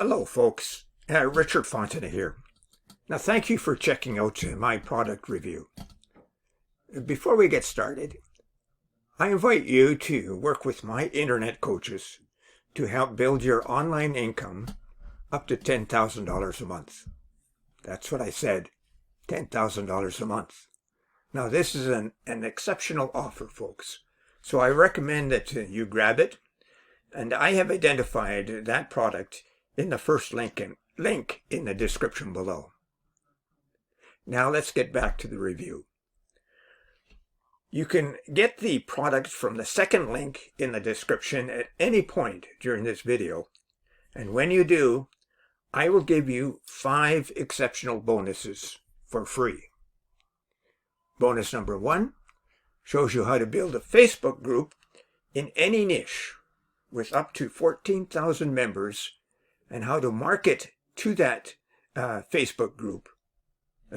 Hello folks, Richard Fontaine here. Now thank you for checking out my product review. Before we get started, I invite you to work with my internet coaches to help build your online income up to $10,000 a month. That's what I said, $10,000 a month. Now this is an exceptional offer, folks, so I recommend that you grab it, and I have identified that product in the first link in the description below. Now let's get back to the review. You can get the product from the second link in the description at any point during this video, and when you do, I will give you 5 exceptional bonuses for free. Bonus number 1 shows you how to build a Facebook group in any niche with up to 14,000 members and how to market to that Facebook group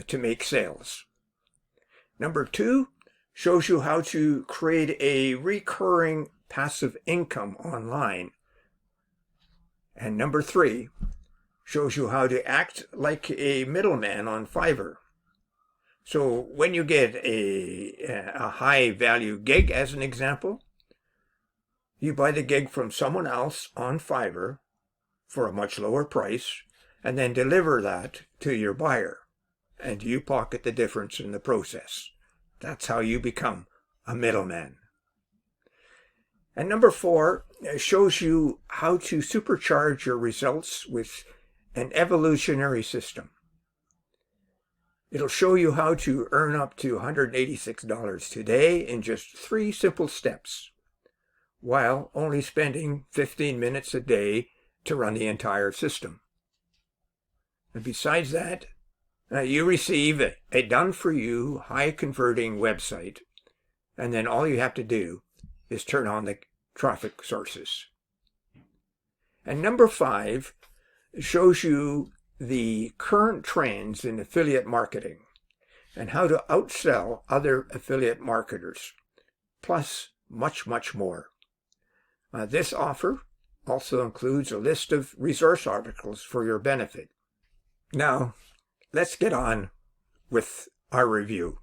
to make sales. Number 2 shows you how to create a recurring passive income online. And number 3 shows you how to act like a middleman on Fiverr. So when you get a high value gig, as an example, you buy the gig from someone else on Fiverr for a much lower price, and then deliver that to your buyer, and you pocket the difference in the process. That's how you become a middleman. And number 4 shows you how to supercharge your results with an evolutionary system. It'll show you how to earn up to $186 today in just 3 simple steps, while only spending 15 minutes a day to run the entire system. And besides that, you receive a done-for-you, high-converting website, and then all you have to do is turn on the traffic sources. And number 5 shows you the current trends in affiliate marketing and how to outsell other affiliate marketers, plus much, much more. This offer also includes a list of resource articles for your benefit. Now, let's get on with our review.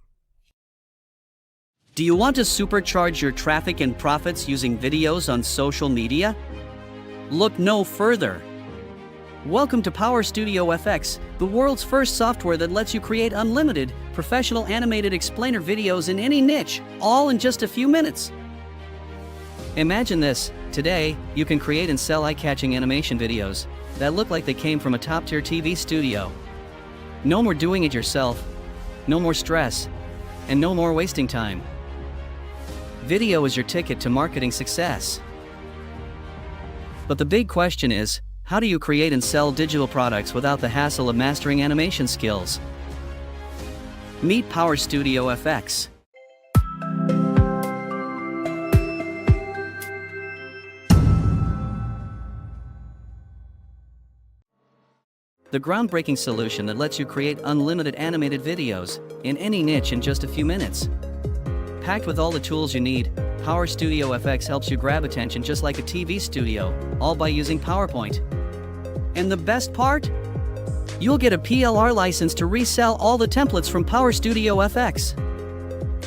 Do you want to supercharge your traffic and profits using videos on social media? Look no further. Welcome to PowerStudio FX, the world's first software that lets you create unlimited, professional animated explainer videos in any niche, all in just a few minutes. Imagine this. Today, you can create and sell eye-catching animation videos that look like they came from a top-tier TV studio. No more doing it yourself, no more stress, and no more wasting time. Video is your ticket to marketing success. But the big question is, how do you create and sell digital products without the hassle of mastering animation skills? Meet PowerStudio FX. The groundbreaking solution that lets you create unlimited animated videos in any niche in just a few minutes. Packed with all the tools you need, PowerStudio FX helps you grab attention just like a TV studio, all by using PowerPoint. And the best part? You'll get a PLR license to resell all the templates from PowerStudio FX.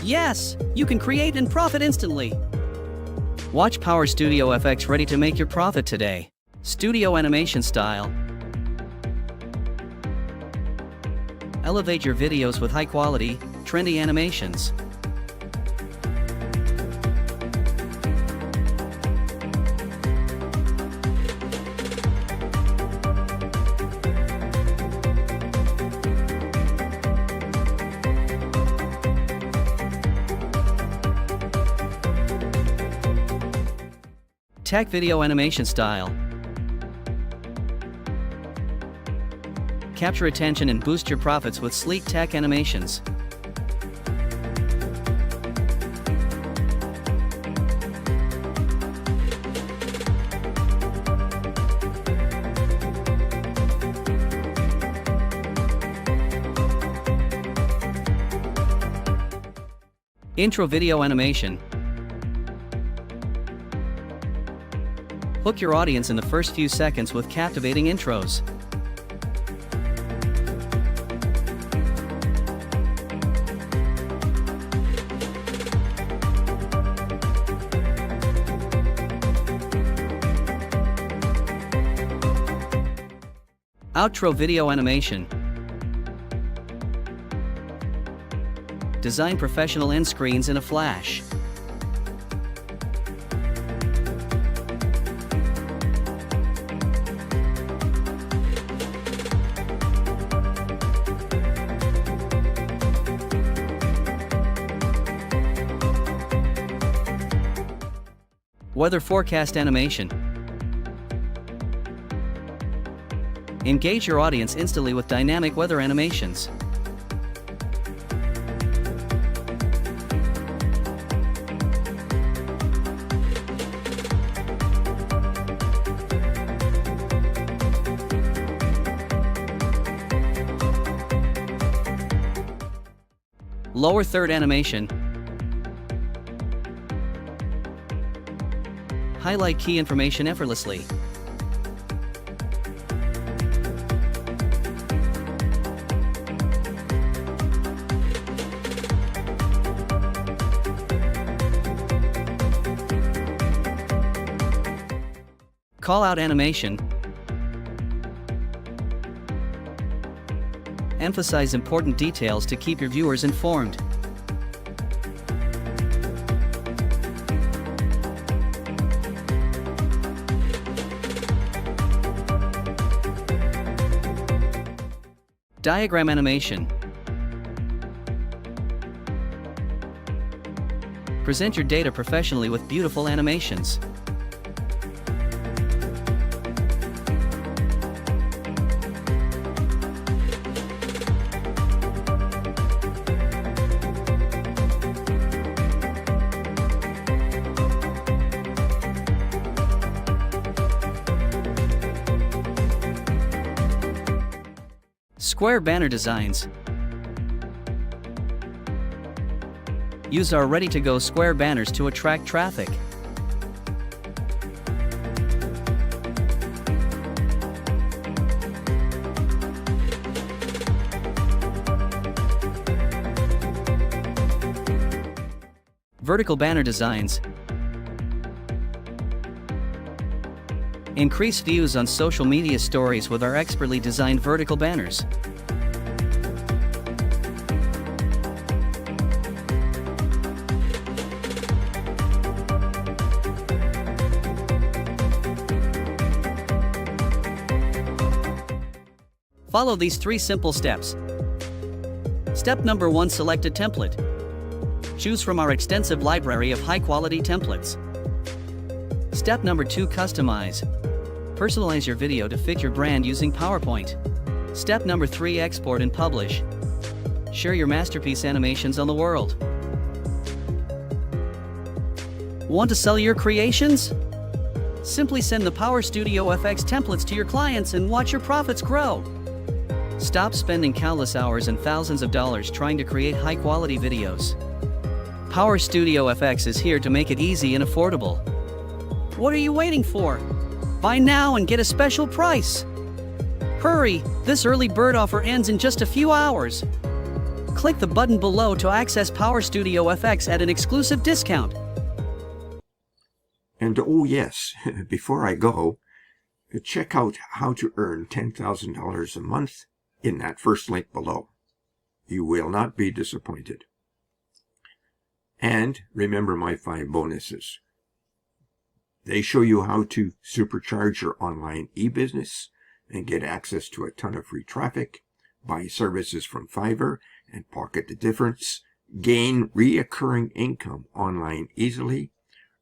Yes, you can create and profit instantly. Watch PowerStudio FX ready to make your profit today. Studio animation style. Elevate your videos with high-quality, trendy animations. Tech video animation style. Capture attention and boost your profits with sleek tech animations. Intro video animation. Hook your audience in the first few seconds with captivating intros. Outro video animation. Design professional end screens in a flash. Weather forecast animation. Engage your audience instantly with dynamic weather animations. Lower third animation. Highlight key information effortlessly. Call-out animation. Emphasize important details to keep your viewers informed. Diagram animation. Present your data professionally with beautiful animations. Square banner designs. Use our ready-to-go square banners to attract traffic. Vertical banner designs. Increase views on social media stories with our expertly designed vertical banners. Follow these 3 simple steps. Step number 1: select a template. Choose from our extensive library of high-quality templates. Step number 2: customize. Personalize your video to fit your brand using PowerPoint. Step number 3: export and publish. Share your masterpiece animations on the world. Want to sell your creations? Simply send the PowerStudio FX templates to your clients and watch your profits grow. Stop spending countless hours and thousands of dollars trying to create high-quality videos. PowerStudio FX is here to make it easy and affordable. What are you waiting for? Buy now and get a special price. Hurry! This early bird offer ends in just a few hours. Click the button below to access PowerStudio FX at an exclusive discount. And oh yes, before I go, check out how to earn $10,000 a month in that first link below. You will not be disappointed. And remember my 5 bonuses. They show you how to supercharge your online e-business and get access to a ton of free traffic, buy services from Fiverr and pocket the difference, gain reoccurring income online easily,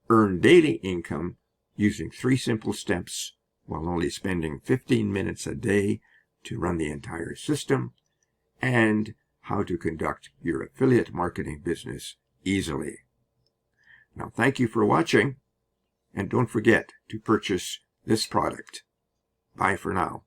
earn daily income using 3 simple steps while only spending 15 minutes a day to run the entire system, and how to conduct your affiliate marketing business easily. Now, thank you for watching, and don't forget to purchase this product. Bye for now.